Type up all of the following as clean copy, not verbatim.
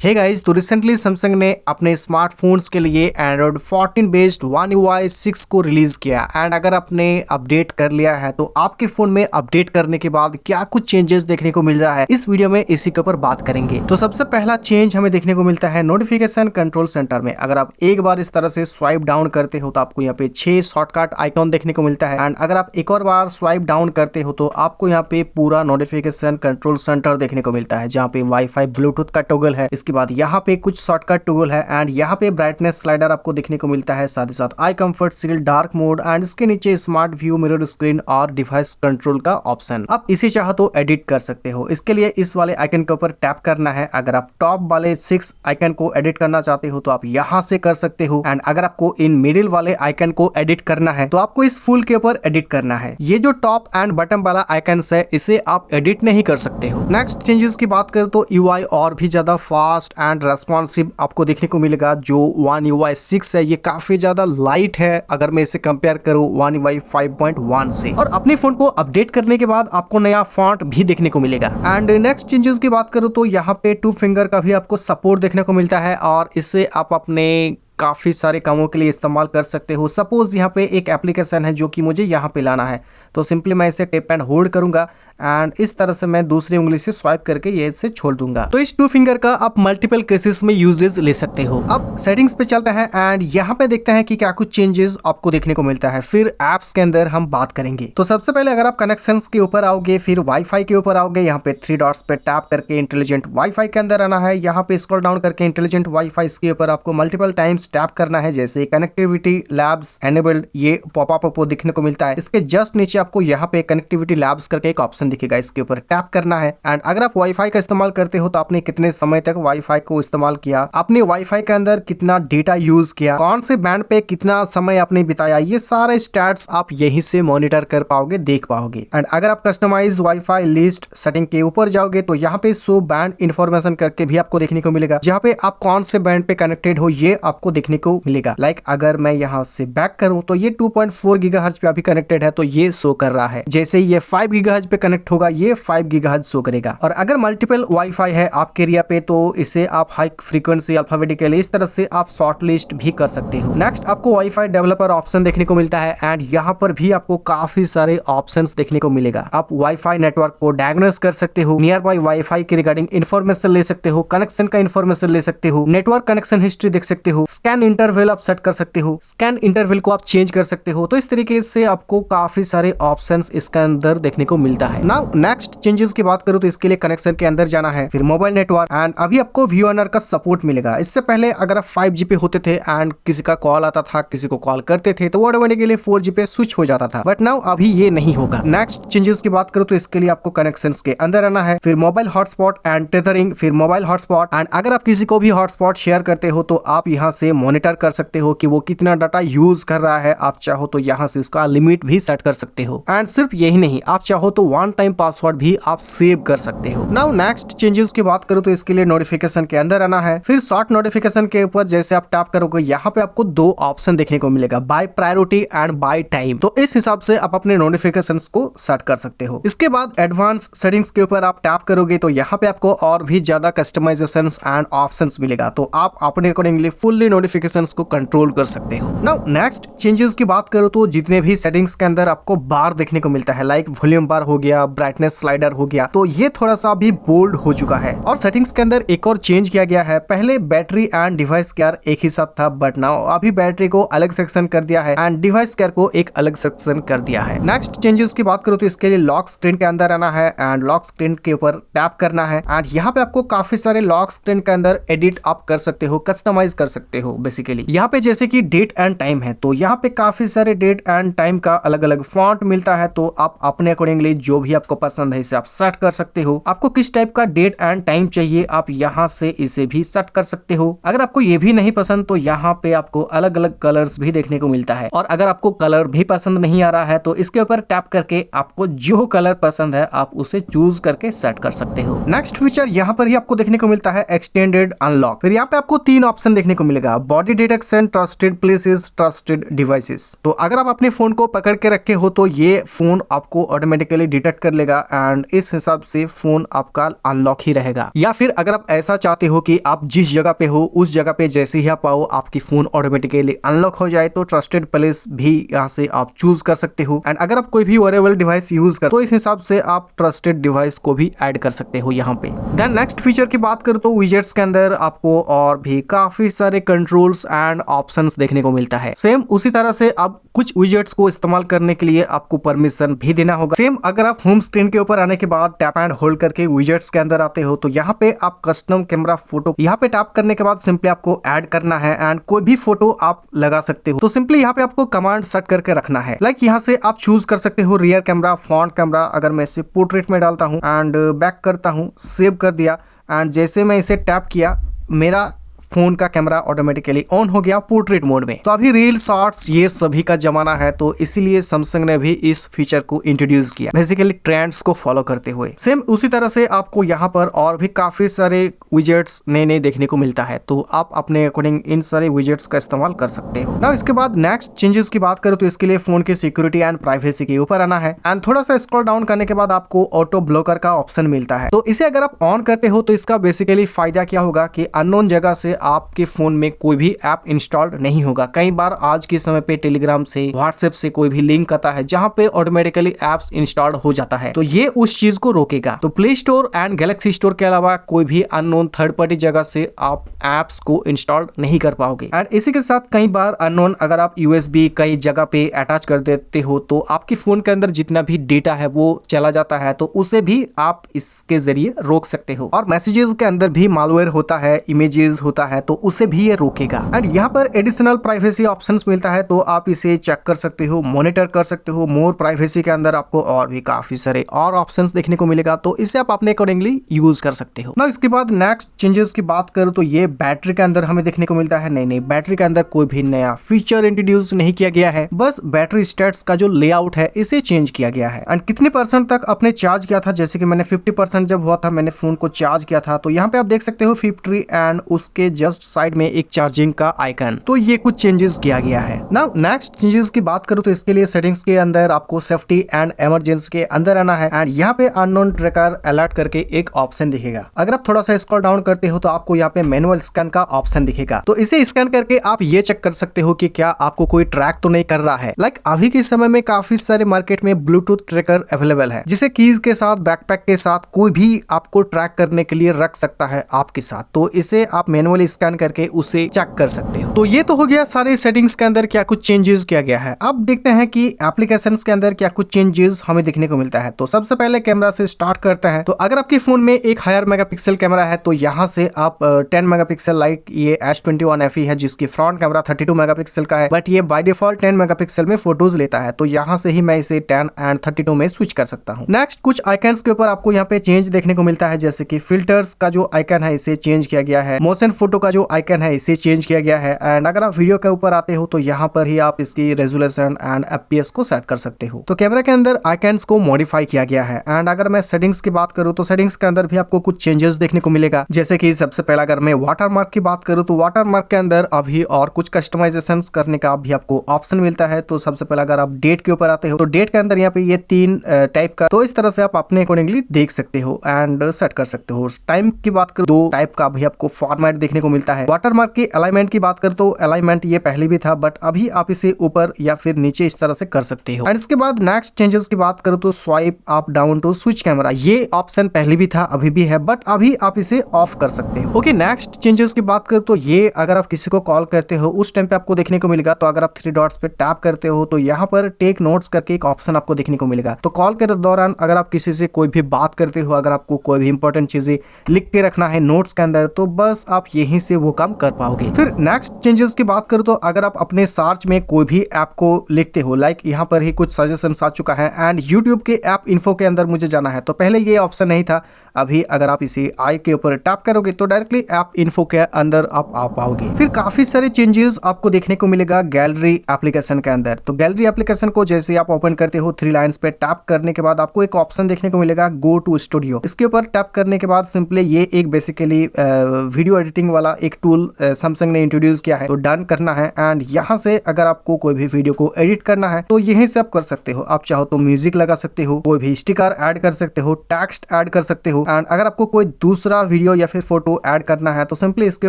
Hey guys, तो recently Samsung ने अपने स्मार्टफोन्स के लिए एंड्रॉइड 14 बेस्ड वन UI 6 को रिलीज किया। एंड अगर आपने अपडेट कर लिया है तो आपके फोन में अपडेट करने के बाद क्या कुछ चेंजेस देखने को मिल रहा है, इस वीडियो में इसी के ऊपर बात करेंगे। तो सबसे पहला चेंज हमें देखने को मिलता है नोटिफिकेशन कंट्रोल सेंटर में। अगर आप एक बार इस तरह से स्वाइप डाउन करते हो तो आपको यहाँ पे 6 शॉर्टकट आइकॉन देखने को मिलता है। एंड अगर आप एक और बार स्वाइप डाउन करते हो तो आपको यहाँ पे पूरा नोटिफिकेशन कंट्रोल सेंटर देखने को मिलता है, जहाँ पे वाईफाई ब्लूटूथ का टॉगल है। इसके बाद यहाँ पे कुछ शॉर्टकट टूल है एंड यहाँ पे ब्राइटनेस स्लाइडर आपको देखने को मिलता है, साथ ही साथ eye comfort seal dark mode and इसके नीचे स्मार्ट व्यू मिरर स्क्रीन और डिवाइस कंट्रोल का ऑप्शन। आप इसे चाहो तो एडिट कर सकते हो। इसके लिए इस वाले आइकन के ऊपर टैप करना है। अगर आप टॉप वाले 6 आइकन को एडिट करना चाहते हो तो आप यहाँ से कर सकते हो। एंड अगर आपको इन मिडिल वाले आइकन को एडिट करना है तो आपको इस फुल के ऊपर एडिट करना है। ये जो टॉप एंड बटन वाला आइकन है इसे आप एडिट नहीं कर सकते हो। नेक्स्ट चेंजेस की बात करें तो UI और भी ज्यादा फास्ट एंड रेस्पॉन्सिव आपको देखने को मिलेगा। जो One UI 6 है ये काफी ज्यादा लाइट है अगर मैं इसे कंपेयर करूं One UI 5.1 से। और अपने फोन को अपडेट करने के बाद आपको नया फॉन्ट भी देखने को मिलेगा। एंड नेक्स्ट चेंजेस की बात करूं तो यहाँ पे 2 फिंगर का भी आपको सपोर्ट देखने को मिलता है और इससे आप अपने काफ़ी सारे कामों के लिए इस्तेमाल कर सकते हो। सपोज यहाँ पे एक एप्लीकेशन है जो कि मुझे यहाँ पे लाना है, तो सिंपली मैं इसे टेप एंड होल्ड करूंगा एंड इस तरह से मैं दूसरी उंगली से स्वाइप करके ये इसे छोड़ दूंगा। तो इस 2 फिंगर का आप मल्टीपल केसेस में यूजेस ले सकते हो। अब सेटिंग्स पे चलते हैं एंड यहाँ पे देखते हैं कि क्या कुछ चेंजेस आपको देखने को मिलता है। फिर एप्स के अंदर हम बात करेंगे। तो सबसे पहले अगर आप कनेक्शंस के ऊपर आओगे, फिर वाईफाई के ऊपर आओगे, यहाँ पे 3 डॉट्स पे टैप करके इंटेलिजेंट वाईफाई के अंदर आना है। यहाँ पे स्क्रॉल डाउन करके इंटेलिजेंट वाईफाई के ऊपर आपको मल्टीपल टाइम्स टैप करना है, जैसे कनेक्टिविटी लैब्स एनेबल्ड ये पॉपअप आपको देखने को मिलता है। इसके जस्ट नीचे आपको यहाँ पे कनेक्टिविटी लैब्स करके एक ऑप्शन दिखेगा, इसके ऊपर टैप करना है। एंड अगर आप वाईफाई का इस्तेमाल करते हो तो आपने कितने समय तक वाईफाई को इस्तेमाल किया, आपने वाईफाई के अंदर कितना डेटा यूज किया, कौन से बैंड पे कितना समय आपने बिताया, ये सारे स्टैट्स आप यहीं से मॉनिटर कर पाओगे, देख पाओगे। एंड अगर आप कस्टमाइज वाईफाई लिस्ट सेटिंग के ऊपर जाओगे तो यहाँ पे शो बैंड इन्फॉर्मेशन करके भी आपको देखने को मिलेगा, जहाँ पे आप कौन से बैंड पे कनेक्टेड हो ये आपको देखने को मिलेगा। लाइक अगर मैं यहाँ से बैक करूं तो ये 2.4 गीगाहर्ट्ज पे अभी कनेक्टेड है तो ये शो कर रहा है। जैसे ये 5 गीगाहर्ट्ज पे कनेक्ट होगा ये 5 गीगाहर्ट्ज शो करेगा। और अगर मल्टीपल वाईफाई है आपके एरिया पे तो इसे आप हाई फ्रीक्वेंसी अल्फाबेटिकली इस तरह से आप शॉर्ट लिस्ट भी कर सकते हो। नेक्स्ट आपको वाईफाई डेवलपर ऑप्शन देखने को मिलता है एंड यहाँ पर भी आपको काफी सारे ऑप्शंस देखने को मिलेगा। आप वाईफाई नेटवर्क को डायग्नोस कर सकते हो, नियर बाई वाईफाई के रिगार्डिंग इन्फॉर्मेशन ले सकते हो, कनेक्शन का इन्फॉर्मेशन ले सकते हो, नेटवर्क कनेक्शन हिस्ट्री देख सकते हो, स्कैन इंटरवल आप सेट कर सकते हो, स्कैन इंटरवल को आप चेंज कर सकते हो। तो इस तरीके से आपको काफी सारे ऑप्शंस इसके अंदर देखने को मिलता है। नाउ नेक्स्ट चेंजेस की बात करूं तो इसके लिए कनेक्शन के अंदर जाना है, फिर मोबाइल नेटवर्क एंड अभी आपको VoNR का सपोर्ट मिलेगा। इससे पहले अगर आप 5G पे होते थे एंड किसी का कॉल आता था, किसी को कॉल करते थे तो वो ऑटोमेटिकली 4G पे स्विच हो जाता था, बट नाउ अभी ये नहीं होगा। नेक्स्ट चेंजेस की बात करूं तो इसके लिए आपको कनेक्शंस के अंदर आना है, फिर मोबाइल हॉटस्पॉट एंड टेथरिंग, फिर मोबाइल हॉटस्पॉट एंड अगर आप किसी को भी हॉटस्पॉट शेयर करते हो तो आप यहाँ से मॉनिटर कर सकते हो कि वो कितना डाटा यूज कर रहा है। आप चाहो तो यहाँ से इसका लिमिट भी सेट कर सकते हो। एंड सिर्फ यही नहीं, आप चाहो तो 1 टाइम पासवर्ड भी आप सेव कर सकते हो। नाउ नेक्स्ट चेंजेस की बात करूं तो इसके लिए नोटिफिकेशन के अंदर आना है, फिर शॉर्ट नोटिफिकेशन के ऊपर जैसे आप टैप करोगे यहाँ पे आपको 2 ऑप्शन देखने को मिलेगा, by priority and by time. तो इस हिसाब से आप अपने नोटिफिकेशंस को सेट कर सकते हो। इसके बाद एडवांस सेटिंग्स के ऊपर आप टैप करोगे तो यहाँ पे आपको और भी ज्यादा कस्टमाइजेशंस एंड ऑप्शंस मिलेगा, तो आप अपने अकॉर्डिंगली फुल्ली नोटिफिकेशंस को कंट्रोल कर सकते हो। नाउ नेक्स्ट चेंजेस की बात करो तो जितने भी सेटिंग्स के अंदर आपको बार देखने को मिलता है, लाइक वॉल्यूम बार हो गया, ब्राइटनेस स्लाइडर हो गया, तो ये थोड़ा सा भी बोल्ड हो चुका है। और सेटिंग्स के अंदर एक और चेंज किया गया है, पहले बैटरी एंड डिवाइस केयर एक ही साथ था, बट नाउ अभी बैटरी को अलग सेक्शन कर दिया है एंड डिवाइस केयर को एक अलग सेक्शन कर दिया है। नेक्स्ट चेंजेस की बात करो तो इसके लिए लॉक स्क्रीन के अंदर आना है एंड लॉक स्क्रीन के ऊपर टैप करना है एंड यहाँ पे आपको काफी सारे लॉक स्क्रीन के अंदर एडिट आप कर सकते हो, कस्टमाइज कर सकते हो। बेसिकली यहाँ पे जैसे कि डेट एंड टाइम है तो यहाँ पे काफी सारे डेट एंड टाइम का अलग अलग फॉन्ट मिलता है, तो आप अपने अकॉर्डिंगली जो भी आपको पसंद है इसे आप सेट कर सकते हो। आपको किस टाइप का डेट एंड टाइम चाहिए आप यहाँ से इसे भी सेट कर सकते हो। अगर आपको ये भी नहीं पसंद तो यहाँ पे आपको अलग अलग कलर्स भी देखने को मिलता है, और अगर आपको कलर भी पसंद नहीं आ रहा है तो इसके ऊपर टैप करके आपको जो कलर पसंद है आप उसे चूज करके सेट कर सकते हो। नेक्स्ट फीचर यहाँ पर ही आपको देखने को मिलता है एक्सटेंडेड अनलॉक। फिर यहाँ पे आपको 3 ऑप्शन देखने को मिलेगा, body detection, trusted places, trusted devices. तो अगर आप अपने फोन को पकड़ के रखे हो तो ये फोन आपको ऑटोमेटिकली डिटेक्ट कर लेगा एंड इस हिसाब से फोन आपका अनलॉक ही रहेगा। या फिर अगर आप ऐसा चाहते हो कि आप जिस जगह पे हो उस जगह पे जैसे ही आप आओ आपकी फोन ऑटोमेटिकली अनलॉक हो जाए तो ट्रस्टेड प्लेस भी यहाँ से आप चूज कर सकते हो। एंड अगर आप कोई भी वेरेबल डिवाइस यूज कर तो इस हिसाब से आप ट्रस्टेड डिवाइस को भी ऐड कर सकते हो यहाँ पे। देन नेक्स्ट फीचर की बात करूँ तो विजेट्स के अंदर आपको और भी काफी सारे कंट्रोल्स एंड ऑप्शंस देखने को मिलता है। सेम उसी तरह से अब कुछ विजेट्स को इस्तेमाल करने के लिए आपको परमिशन भी देना होगा। सेम अगर आप होम स्क्रीन के ऊपर आने के बाद टैप एंड होल्ड करके विजेट्स के अंदर आते हो तो यहाँ पे आप कस्टम कैमरा फोटो यहाँ पे टैप करने के बाद सिंपली आपको ऐड करना है एंड कोई भी फोटो आप लगा सकते हो। तो सिंपली यहाँ पे आपको कमांड सेट करके रखना है। लाइक यहाँ से आप चूज कर सकते हो रियर कैमरा, फ्रंट कैमरा। अगर मैं इसे पोर्ट्रेट में डालता हूँ एंड बैक करता हूँ, सेव कर दिया एंड जैसे मैं इसे टैप किया मेरा फोन का कैमरा ऑटोमेटिकली ऑन हो गया पोर्ट्रेट मोड में। तो अभी रील, शॉर्ट्स ये सभी का जमाना है तो इसीलिए सैमसंग ने भी इस फीचर को इंट्रोड्यूस किया, बेसिकली ट्रेंड्स को फॉलो करते हुए। सेम उसी तरह से आपको यहाँ पर और भी काफी सारे विजेट्स नए देखने को मिलता है तो आप अपने अकॉर्डिंग इन सारे विजेट्स का इस्तेमाल कर सकते हो। ना इसके बाद नेक्स्ट चेंजेस की बात करूँ तो इसके लिए फोन की सिक्योरिटी एंड प्राइवेसी के ऊपर आना है एंड थोड़ा सा स्क्रॉल डाउन करने के बाद आपको ऑटो ब्लॉकर का ऑप्शन मिलता है। तो इसे अगर आप ऑन करते हो तो इसका बेसिकली फायदा क्या होगा कि अननोन जगह से आपके फोन में कोई भी ऐप इंस्टॉल्ड नहीं होगा। कई बार आज के समय पे टेलीग्राम से, व्हाट्सएप से कोई भी लिंक आता है जहां पे ऑटोमेटिकली एप्स इंस्टॉल्ड हो जाता है तो ये उस चीज को रोकेगा। तो play store and Galaxy store के अलावा कोई भी अननोन थर्ड पार्टी जगह से आप एप्स को इंस्टॉल नहीं कर पाओगे। एंड इसी के साथ कई बार अननोन अगर आप यूएसबी कई जगह पे अटैच कर देते हो तो आपके फोन के अंदर जितना भी डेटा है वो चला जाता है तो उसे भी आप इसके जरिए रोक सकते हो। और मैसेजेस के अंदर भी मालवेयर होता है, इमेजेस होता है तो उसे भी ये रोकेगा। एंड यहाँ पर एडिशनल प्राइवेसी ऑप्शंस मिलता है तो आप इसे चेक कर सकते हो, मॉनिटर कर सकते हो। मोर प्राइवेसी के अंदर आपको और भी काफी सारे और ऑप्शंस देखने को मिलेगा तो इसे आप अपने अकॉर्डिंगली यूज कर सकते हो। ना इसके बाद नेक्स्ट चेंजेस की बात करूँ तो ये बैटरी के अंदर हमें देखने को मिलता है। नहीं, बैटरी के अंदर कोई भी नया फीचर इंट्रोड्यूस नहीं किया गया है, बस बैटरी स्टेट्स का जो लेआउट है इसे चेंज किया गया है। एंड कितने परसेंट तक आपने चार्ज किया था, जैसे कि मैंने 50% जब हुआ था मैंने फोन को चार्ज किया था तो यहाँ पे आप देख सकते हो 50 एंड उसके जस्ट साइड में एक चार्जिंग का आइकन। तो ये कुछ चेंजेस किया गया है। नाउ नेक्स्ट चेंजेस की बात करूँ तो इसके लिए सेटिंग्स के अंदर आपको सेफ्टी एंड इमरजेंसी के अंदर आना है एंड यहाँ पे अननोन ट्रैकर अलर्ट करके एक ऑप्शन दिखेगा। अगर आप थोड़ा सा स्क्रॉल डाउन करते हो तो आपको यहाँ पे मैनुअल स्कैन का ऑप्शन दिखेगा। तो इसे स्कैन करके आप ये चेक कर सकते हो कि क्या आपको कोई ट्रैक तो नहीं कर रहा है। लाइक अभी के समय में काफी सारे मार्केट में ब्लूटूथ ट्रैकर अवेलेबल है जिसे कीज के साथ, बैकपैक के साथ कोई भी आपको ट्रैक करने के लिए रख सकता है आपके साथ। तो इसे आप मैनुअली स्कैन करके उसे चेक कर सकते हो। तो ये तो हो गया सारे सेटिंग्स के अंदर क्या कुछ चेंजेस किया गया है। अब देखते हैं कि एप्लीकेशंस के अंदर क्या कुछ चेंजेस हमें देखने को मिलता है। तो सबसे पहले कैमरा से स्टार्ट करते हैं। तो अगर आपके फोन में एक हायर मेगापिक्सल कैमरा है तो यहाँ से आप 10 मेगापिक्सल लाइक ये S21 FE है जिसकी फ्रंट कैमरा 32 मेगापिक्सल का है बट ये बाय डिफॉल्ट 10 मेगापिक्सल में फोटोज लेता है। तो यहाँ से ही मैं इसे 10 एंड 32 में स्विच कर सकता हूँ। नेक्स्ट कुछ आइकन्स के ऊपर आपको यहाँ पे चेंज देखने को मिलता है, जैसे कि फिल्टर्स का जो आइकन है इसे चेंज किया गया है, मोशन फोटो का जो आइकन है इसे चेंज किया गया है एंड अगर आप वीडियो के ऊपर आते हो तो यहाँ पर ही आप इसकी रेजोल्यूशन एंड FPS को सेट कर सकते हो। तो कैमरा के अंदर आइकन्स को मॉडिफाई किया गया है। एंड अगर मैं सेटिंग्स की बात करूँ तो सेटिंग्स के अंदर भी आपको कुछ चेंजेस देखने को मिलेगा, जैसे कि सबसे पहला अगर मैं वाटरमार्क की बात करूँ तो वाटरमार्क के अंदर अभी और कुछ कस्टमाइजेशन करने का भी आपको ऑप्शन मिलता है। तो सबसे पहला अगर आप डेट के ऊपर आते हो तो डेट के अंदर यहाँ पे ये 3 टाइप का, तो इस तरह से आप अपने अकॉर्डिंगली देख सकते हो एंड सेट कर सकते हो। टाइम की बात करूँ 2 टाइप का भी आपको फॉर्मेट देखने को मिलता है। वाटरमार्क की अलाइनमेंट की बात करूँ तो अलाइनमेंट ये पहले भी था बट अभी आप इसे ऊपर या फिर नीचे इस तरह से कर सकते हो। एंड इसके बाद नेक्स्ट चेंजेस की बात करूँ तो swipe up down to switch camera, ये ऑप्शन पहले भी था अभी भी है बट अभी आप इसे ऑफ कर सकते हो। ओके, नेक्स्ट चेंजेस की बात करूँ तो ये अगर आप किसी को कॉल करते हो उस टाइम पे आपको देखने को मिलेगा। तो अगर आप 3 डॉट्स पे टैप करते हो तो यहाँ पर टेक नोट्स करके एक ऑप्शन आपको देखने को मिलेगा। तो कॉल के दौरान अगर आप किसी से कोई भी बात करते हो, अगर आपको कोई भी इंपॉर्टेंट चीजें लिख के रखना है नोट्स के अंदर तो बस आप यहीं से वो काम कर पाओगे। फिर नेक्स्ट चेंजेस की बात करूँ तो अगर आप अपने सर्च में कोई भी ऐप को लिखते हो, लाइक यहाँ पर ही कुछ सजेशन आ चुका है एंड यूट्यूब के ऐप इन्फो के अंदर मुझे जाना है तो पहले ये ऑप्शन नहीं था, अभी अगर आप इसे आई के ऊपर टैप करोगे तो डायरेक्टली ऐप इन्फो के अंदर आप आ पाओगे। फिर काफी सारे चेंजेस आपको देखने को मिलेगा गैलरी एप्लीकेशन के अंदर। तो गैलरी एप्लीकेशन को जैसे आप ओपन करते हो 3 लाइंस पे टैप करने के बाद आपको एक ऑप्शन देखने को मिलेगा गो टू स्टूडियो। इसके ऊपर टैप करने के बाद सिंपली ये एक बेसिकली वीडियो एडिटिंग वाला एक टूल सैमसंग ने इंट्रोड्यूस किया है, तो डन करना है। एंड यहाँ से अगर आपको कोई भी वीडियो को एडिट करना है तो यहीं से आप कर सकते हो। आप चाहो तो म्यूजिक लगा सकते हो, कोई भी स्टिकर ऐड कर सकते हो, टेक्स्ट ऐड कर सकते हो। एंड अगर आपको कोई दूसरा वीडियो या फिर फोटो ऐड करना है तो सिंपली इसके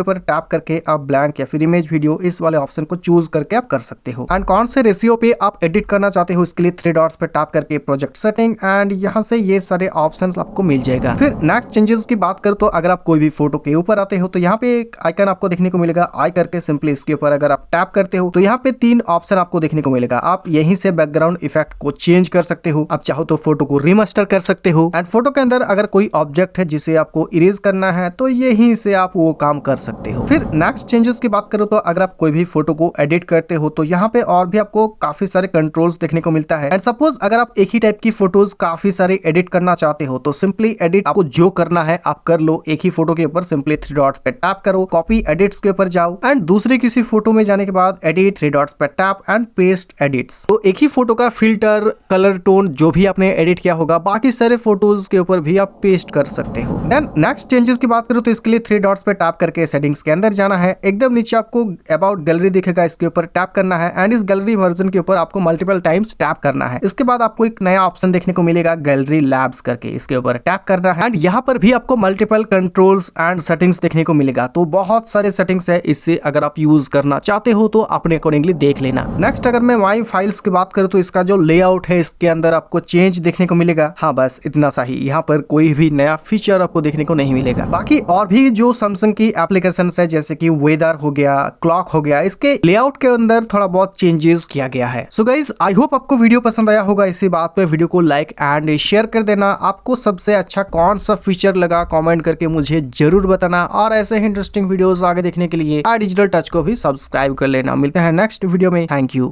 ऊपर टैप करके आप ब्लैंक या फिर इमेज वीडियो इस वाले ऑप्शन को चूज करके आप कर सकते हो। एंड कौन से रेशियो पे आप एडिट करना चाहते हो इसके लिए 3 डॉट्स पे टैप करके प्रोजेक्ट सेटिंग, एंड यहाँ से ये सारे ऑप्शंस आपको मिल जाएगा। फिर नेक्स्ट चेंजेस की बात करो तो अगर आप कोई भी फोटो के ऊपर आते हो तो यहाँ पे एक आइकन आपको देखने को मिलेगा, आई करके सिंपली इसके ऊपर अगर आप टैप करते हो तो यहाँ पे 3 ऑप्शन आपको देखने को मिलेगा। आप यहीं से बैकग्राउंड इफेक्ट को चेंज कर सकते हो, आप चाहो तो फोटो को रीमास्टर कर सकते हो। एंड फोटो के अंदर अगर कोई ऑब्जेक्ट है जिसे आपको इरेज करना है तो यहीं से आप वो काम कर सकते हो। फिर नेक्स्ट चेंजेस की बात करो तो अगर आप कोई भी फोटो को एडिट करते हो तो यहाँ पे और भी आपको काफी सारे कंट्रोल्स देखने को मिलता है। एंड सपोज अगर आप एक ही टाइप की फोटोज काफी सारे एडिट करना चाहते हो तो सिंपली एडिट आपको जो करना है आप कर लो। एक ही फोटो के ऊपर सिंपली 3 डॉट्स पे टैप करो, कॉपी एडिट्स के ऊपर जाओ एंड दूसरे किसी फोटो में जाने के बाद एडिट 3 डॉट्स पे टैप एंड पेस्ट एडिट्स। तो एक ही फोटो का फिल्टर, कलर टोन जो भी आपने एडिट किया होगा बाकी सारे फोटोज के ऊपर भी आप पेस्ट कर सकते हो। देन नेक्स्ट चेंजेस की बात करो तो इसके लिए 3 डॉट्स पे टैप करके सेटिंग्स के अंदर जाना है। एकदम नीचे आपको अबाउट गैलरी दिखेगा, इसके ऊपर टैप करना है एंड इस गैलरी वर्जन के ऊपर आपको मल्टीपल टाइम्स टैप करना है। इसके बाद आपको एक नया ऑप्शन देखने को मिलेगा गैलरी लैब्स करके, इसके ऊपर टैप करना है एंड यहाँ पर भी आपको मल्टीपल कंट्रोल्स एंड सेटिंग्स देखने को मिलेगा। तो बहुत सारे सेटिंग्स है, इससे अगर आप यूज करना चाहते हो तो अपने अकॉर्डिंगली देख लेना। नेक्स्ट अगर मैं माई फाइल्स की बात करूँ तो इसका जो लेआउट है इसके अंदर आपको चेंज देखने को मिलेगा। हाँ बस इतना सा ही, यहाँ पर कोई भी नया फीचर आपको देखने को नहीं मिलेगा। बाकी और भी जो सैमसंग की एप्लीकेशन है जैसे कि वेदर हो गया, क्लॉक हो गया, इसके लेआउट के अंदर थोड़ा बहुत चेंजेस किया गया है। सो गाइस आई होप आपको वीडियो पसंद आया होगा। इसी बात पे वीडियो को लाइक एंड शेयर कर देना। आपको सबसे अच्छा कौन सा फीचर लगा कमेंट करके मुझे जरूर बताना, और ऐसे ही इंटरेस्टिंग वीडियोस आगे देखने के लिए डिजिटल टच को भी सब्सक्राइब कर लेना। मिलते हैं नेक्स्ट वीडियो में। Thank you.